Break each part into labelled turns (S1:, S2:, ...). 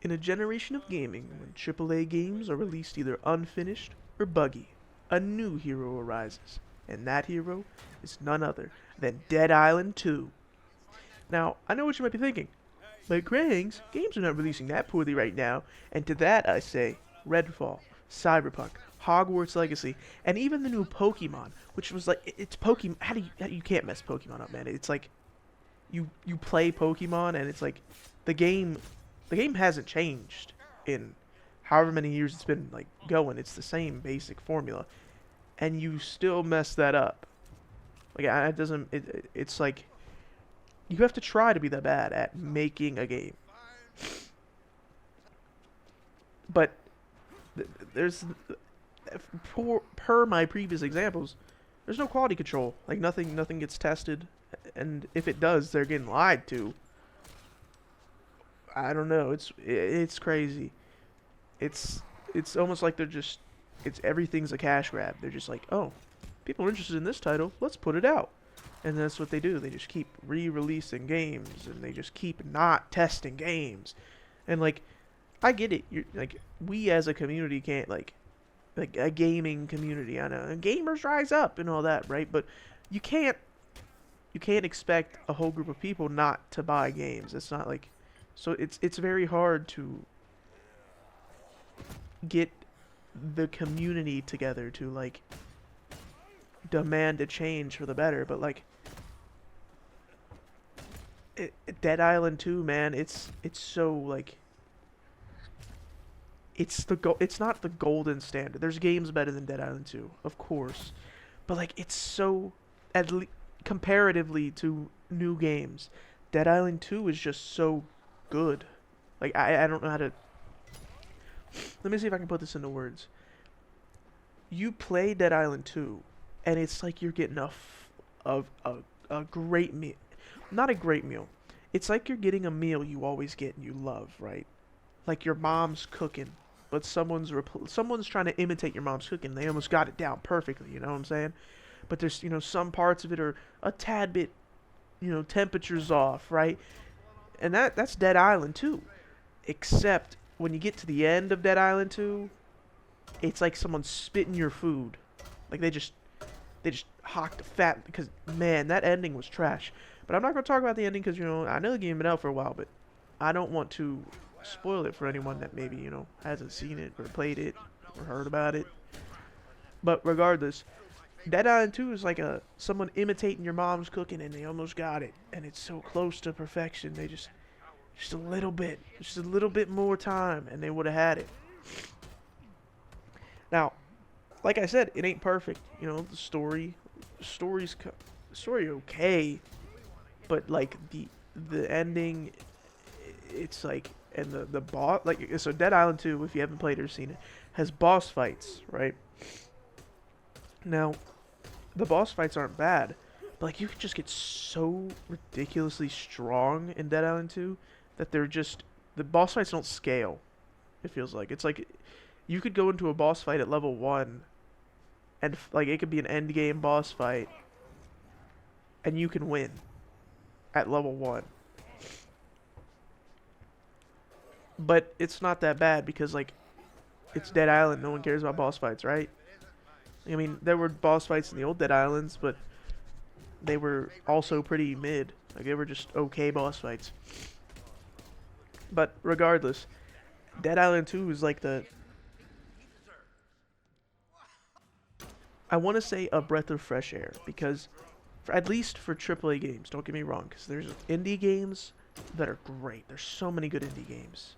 S1: In a generation of gaming, when AAA games are released either unfinished or buggy, a new hero arises, and that hero is none other than Dead Island 2. Now, I know what you might be thinking, but Grangs, games are not releasing that poorly right now, and to that I say, Redfall, Cyberpunk, Hogwarts Legacy, and even the new Pokemon, which was like, it's Pokemon, you can't mess Pokemon up, man. It's like, you play Pokemon, and it's like, the game the game hasn't changed in however many years it's been like going. It's the same basic formula, and you still mess that up. Like it doesn't. It's like you have to try to be that bad at making a game. But there's per my previous examples, there's no quality control. Like nothing gets tested, and if it does, they're getting lied to. I don't know. It's crazy. It's almost like they're just it's everything's a cash grab. They're just like, "Oh, people are interested in this title. Let's put it out." And that's what they do. They just keep re-releasing games and they just keep not testing games. And like I get it. You're like we as a community can't like a gaming community. I know gamers rise up and all that, right? But you can't you can't expect a whole group of people not to buy games. It's not like so it's very hard to get the community together to like demand a change for the better, but like Dead Island 2, man, it's so like it's not the golden standard. There's games better than Dead Island 2, of course. But like it's so comparatively to new games, Dead Island 2 is just so good. Like I don't know how to let me see if I can put this into words. You play Dead Island 2 and it's like you're getting a great meal. Not a great meal. It's like you're getting a meal you always get and you love, right? Like your mom's cooking, but someone's trying to imitate your mom's cooking. They almost got it down perfectly, you know what I'm saying? But there's, some parts of it are a tad bit, temperatures off, right? And that's Dead Island 2. Except when you get to the end of Dead Island 2, it's like someone spitting your food. Like they just hocked the fat because man, that ending was trash. But I'm not gonna talk about the ending because I know the game been out for a while, but I don't want to spoil it for anyone that maybe hasn't seen it or played it or heard about it. But regardless, Dead Island 2 is like someone imitating your mom's cooking and they almost got it, and it's so close to perfection. They just a little bit more time, and they would have had it. Now, like I said, it ain't perfect. The story's story okay, but like the ending, it's like and the boss like so Dead Island 2, if you haven't played or seen it, has boss fights, right? Now, the boss fights aren't bad, but like you can just get so ridiculously strong in Dead Island 2 that the boss fights don't scale. It feels like it's like you could go into a boss fight at level 1 and like it could be an end game boss fight and you can win at level 1. But it's not that bad because like it's Dead Island, no one cares about boss fights, right? I mean, there were boss fights in the old Dead Islands, but they were also pretty mid. Like they were just okay boss fights. But regardless, Dead Island 2 is like I want to say a breath of fresh air because at least for AAA games, don't get me wrong, because there's indie games that are great. There's so many good indie games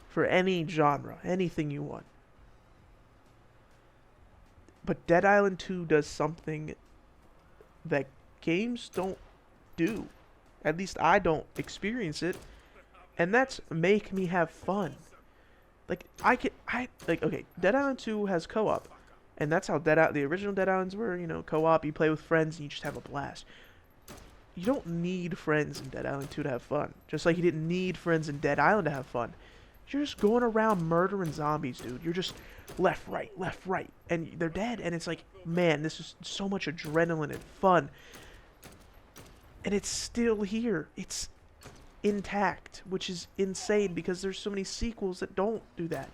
S1: for any genre, anything you want. But Dead Island 2 does something that games don't do. At least I don't experience it, and that's make me have fun. Like okay, Dead Island 2 has co-op, and that's how the original Dead Islands were. Co-op. You play with friends and you just have a blast. You don't need friends in Dead Island 2 to have fun. Just like you didn't need friends in Dead Island to have fun. You're just going around murdering zombies, dude. You're just left, right, and they're dead. And it's like, man, this is so much adrenaline and fun. And it's still here. intact, which is insane because there's so many sequels that don't do that.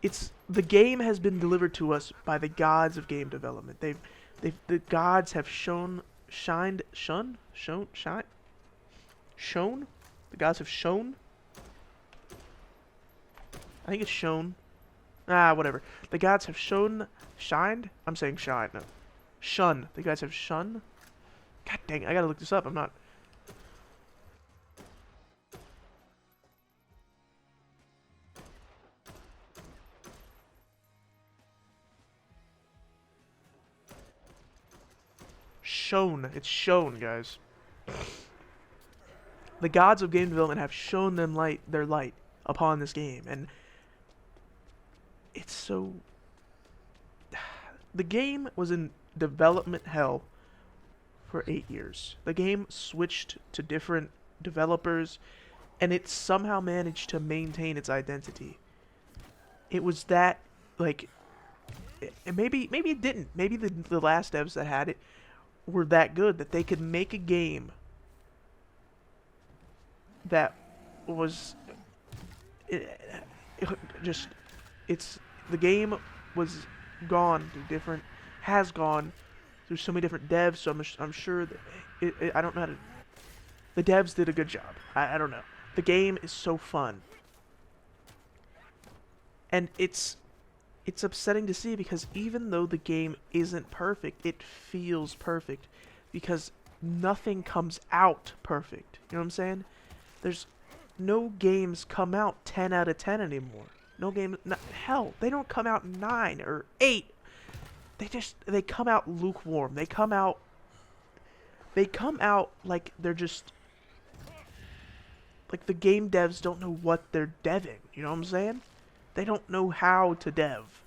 S1: It's the game has been delivered to us by the gods of game development. The gods have shone. The gods have shone. I think it's shown. Whatever. The gods have shined. I'm saying shine. No, shun. The gods have shun. God dang it, I gotta look this up. I'm not. Shown. It's shown, guys. The gods of game development have shown them their light upon this game, and it's so. The game was in development hell for 8 years. The game switched to different developers, and it somehow managed to maintain its identity. It was that, like, maybe it didn't. Maybe the last devs that had it were that good that they could make a game that was the game was gone through has gone through so many different devs, so I'm sure that I don't know how to. The devs did a good job. I don't know. The game is so fun, and it's upsetting to see because even though the game isn't perfect, it feels perfect because nothing comes out perfect. You know what I'm saying? There's no games come out 10 out of 10 anymore. No game, hell, they don't come out 9 or 8. They come out lukewarm. They come out like they're just like the game devs don't know what they're deving. You know what I'm saying? They don't know how to dev.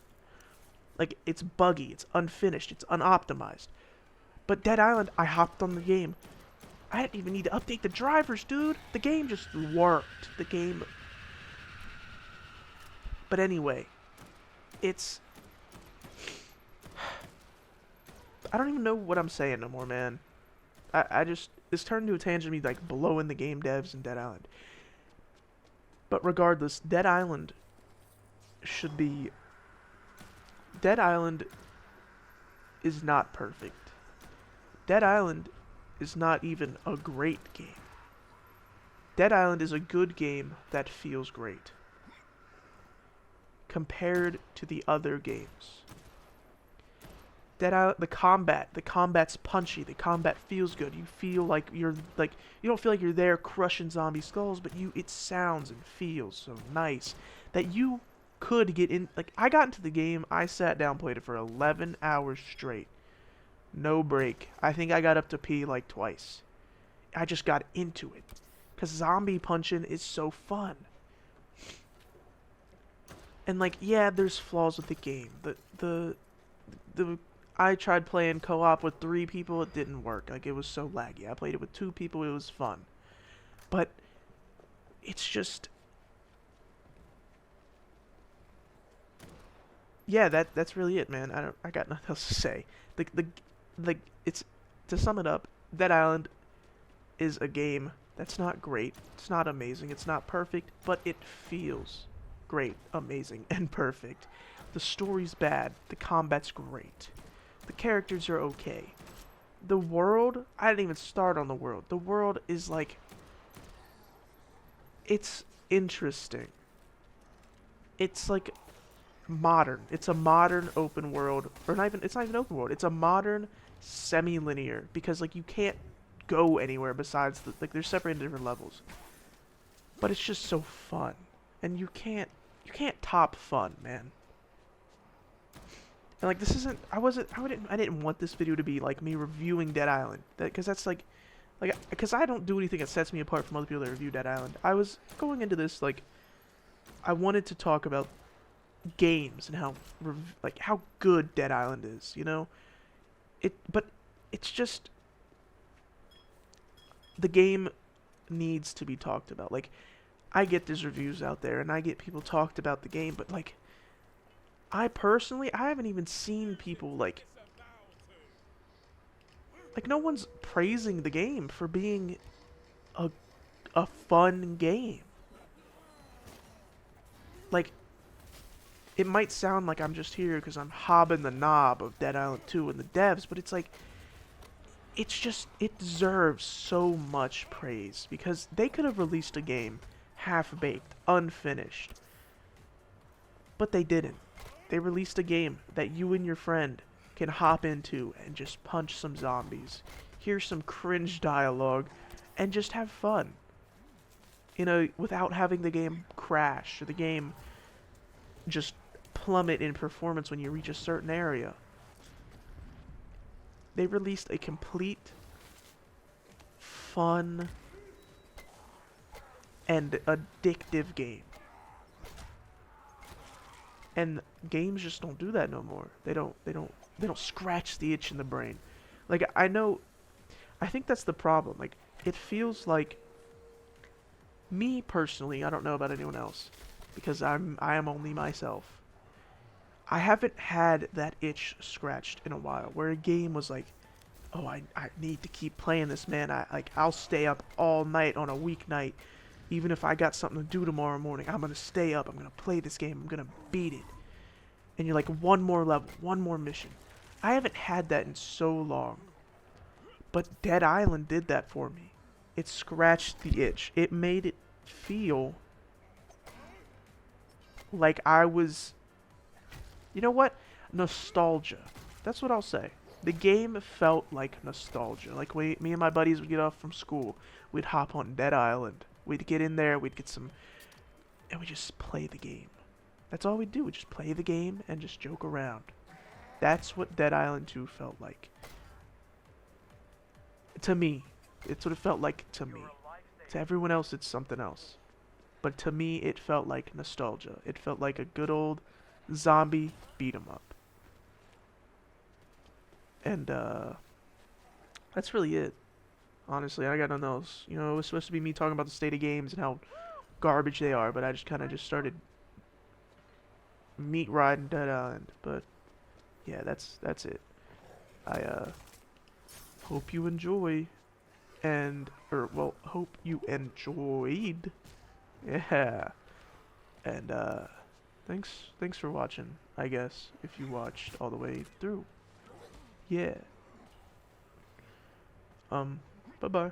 S1: Like, it's buggy, it's unfinished, it's unoptimized. But Dead Island, I hopped on the game. I didn't even need to update the drivers, dude. The game just worked. The game. But anyway, it's. I don't even know what I'm saying no more, man. I just. This turned into a tangent of me, like, blowing the game devs in Dead Island. But regardless, Dead Island should be. Dead Island is not perfect. Dead Island is not even a great game. Dead Island is a good game that feels great compared to the other games. Dead Island, the combat's punchy, the combat feels good. You feel like you don't feel like you're there crushing zombie skulls, but it sounds and feels so nice that you could get in. Like, I got into the game, I sat down, played it for 11 hours straight. No break. I think I got up to pee like twice. I just got into it. Because zombie punching is so fun. And, like, yeah, there's flaws with the game. I tried playing co-op with 3 people, it didn't work. Like, it was so laggy. I played it with 2 people, it was fun. But it's just. Yeah, that's really it, man. I got nothing else to say. It's, to sum it up, Dead Island is a game that's not great. It's not amazing. It's not perfect, but it feels great, amazing, and perfect. The story's bad. The combat's great. The characters are okay. The world, I didn't even start on the world. The world is like, it's interesting. It's like modern. It's a modern open world, or not even. It's not even open world. It's a modern semi-linear because like you can't go anywhere besides like they're separated into different levels. But it's just so fun, and you can't top fun, man. And like this isn't. I didn't want this video to be like me reviewing Dead Island, because that's like because I don't do anything that sets me apart from other people that review Dead Island. I was going into this like I wanted to talk about games and how good Dead Island is, you know? But it's just the game needs to be talked about. Like, I get these reviews out there and I get people talked about the game, but like I haven't even seen people like like no one's praising the game for being a a fun game. Like, it might sound like I'm just here because I'm hobbing the knob of Dead Island 2 and the devs, but it's like, it's just, it deserves so much praise because they could have released a game half-baked, unfinished, but they didn't. They released a game that you and your friend can hop into and just punch some zombies, hear some cringe dialogue, and just have fun. You know, without having the game crash or the game just plummet in performance when you reach a certain area. They released a complete, fun, and addictive game. And games just don't do that no more. They don't scratch the itch in the brain. Like I think that's the problem. Like it feels like me personally, I don't know about anyone else because I am only myself. I haven't had that itch scratched in a while where a game was like, oh, I need to keep playing this, man. I'll stay up all night on a weeknight even if I got something to do tomorrow morning. I'm going to stay up. I'm going to play this game. I'm going to beat it. And you're like, one more level, one more mission. I haven't had that in so long. But Dead Island did that for me. It scratched the itch. It made it feel like I was, you know what? Nostalgia. That's what I'll say. The game felt like nostalgia. Like me and my buddies would get off from school. We'd hop on Dead Island. We'd get in there. We'd get some, and we'd just play the game. That's all we'd do. We'd just play the game and just joke around. That's what Dead Island 2 felt like. To me. It's what it felt like to me. To everyone else, it's something else. But to me, it felt like nostalgia. It felt like a good old zombie beat 'em up. And, that's really it. Honestly, I got nothing else. You know, it was supposed to be me talking about the state of games and how garbage they are, but I just kind of just started meat riding Dead Island. But, yeah, that's it. I, hope you enjoy. Well, hope you enjoyed. Yeah. And, thanks for watching, I guess, if you watched all the way through. Yeah. Bye-bye.